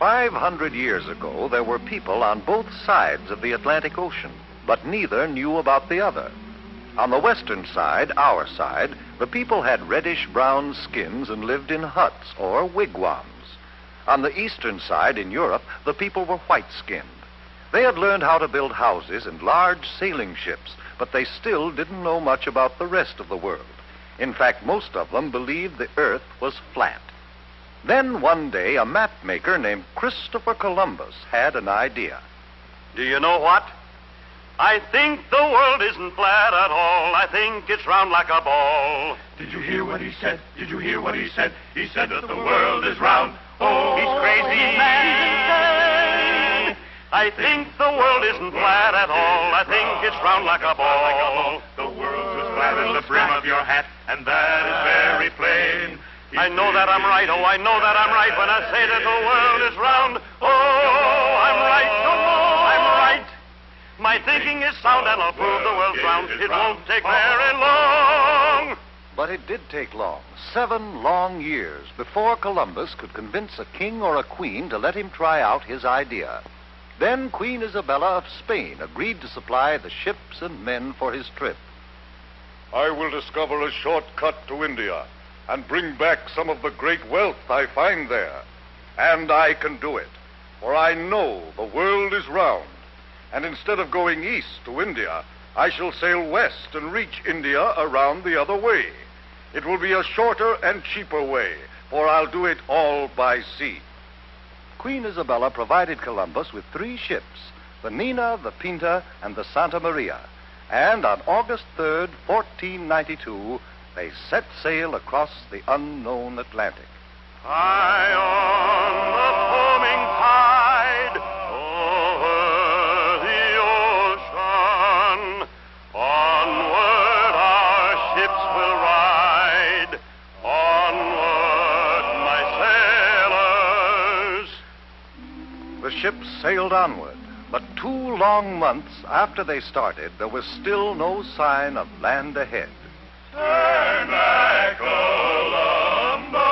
500 years ago, there were people on both sides of the Atlantic Ocean, but neither knew about the other. On the western side, our side, the people had reddish-brown skins and lived in huts or wigwams. On the eastern side, in Europe, the people were white-skinned. They had learned how to build houses and large sailing ships, but they still didn't know much about the rest of the world. In fact, most of them believed the Earth was flat. Then one day, a map maker named Christopher Columbus had an idea. Do you know what? I think the world isn't flat at all. I think it's round like a ball. Did you hear what he said? Did you hear what he said? He said that the world is round. Oh, He's crazy. I think the world isn't flat at all. I think it's round like a ball. The world's as flat as the brim of your hat, and that is very plain. I know that I'm right. Oh, I know that I'm right when I say that the world is round. Oh, I'm right. I'm right. My thinking is sound, and I'll prove the world's round. It won't take very long. But it did take long, 7 long years, before Columbus could convince a king or a queen to let him try out his idea. Then Queen Isabella of Spain agreed to supply the ships and men for his trip. I will discover a shortcut to India and bring back some of the great wealth I find there. And I can do it, for I know the world is round. And instead of going east to India, I shall sail west and reach India around the other way. It will be a shorter and cheaper way, for I'll do it all by sea. Queen Isabella provided Columbus with 3 ships, the Nina, the Pinta, and the Santa Maria. And on August 3rd, 1492, they set sail across the unknown Atlantic. High on the foaming tide, over the ocean, onward our ships will ride. Onward, my sailors. The ships sailed onward, but 2 long months after they started, there was still no sign of land ahead. Turn back, Columbus.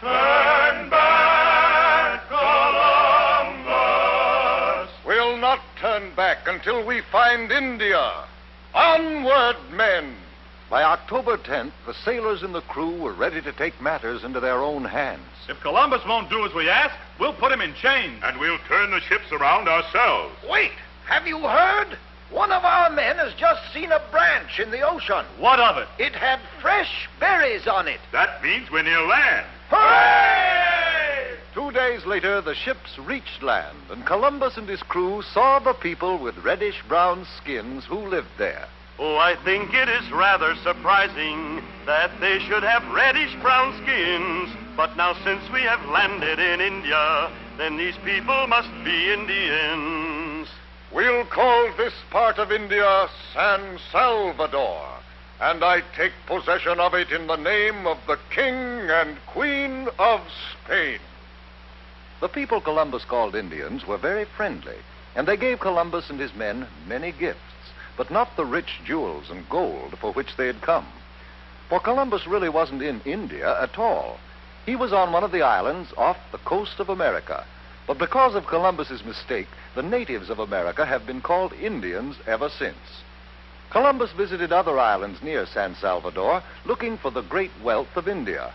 Turn back, Columbus. We'll not turn back until we find India. Onward, men! By October 10th, the sailors and the crew were ready to take matters into their own hands. If Columbus won't do as we ask, we'll put him in chains. And we'll turn the ships around ourselves. Wait! Have you heard? One of our men has just seen a branch in the ocean. What of it? It had fresh berries on it. That means we're near land. Hooray! 2 days later, the ships reached land, and Columbus and his crew saw the people with reddish-brown skins who lived there. Oh, I think it is rather surprising that they should have reddish-brown skins. But now since we have landed in India, then these people must be Indians. We'll call this part of India San Salvador, and I take possession of it in the name of the King and Queen of Spain. The people Columbus called Indians were very friendly, and they gave Columbus and his men many gifts, but not the rich jewels and gold for which they had come. For Columbus really wasn't in India at all. He was on one of the islands off the coast of America. But because of Columbus's mistake, the natives of America have been called Indians ever since. Columbus visited other islands near San Salvador, looking for the great wealth of India.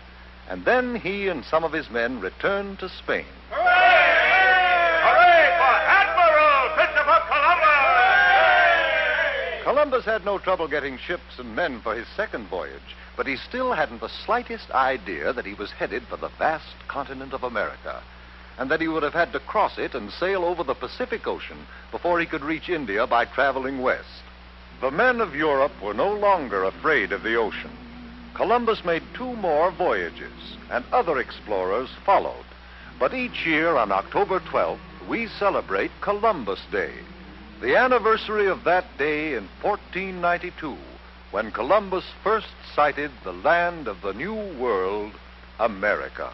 And then he and some of his men returned to Spain. Hooray! Hooray for Admiral Christopher Columbus! Columbus had no trouble getting ships and men for his second voyage, but he still hadn't the slightest idea that he was headed for the vast continent of America, and that he would have had to cross it and sail over the Pacific Ocean before he could reach India by traveling west. The men of Europe were no longer afraid of the ocean. Columbus made 2 more voyages, and other explorers followed. But each year on October 12th, we celebrate Columbus Day, the anniversary of that day in 1492, when Columbus first sighted the land of the New World, America.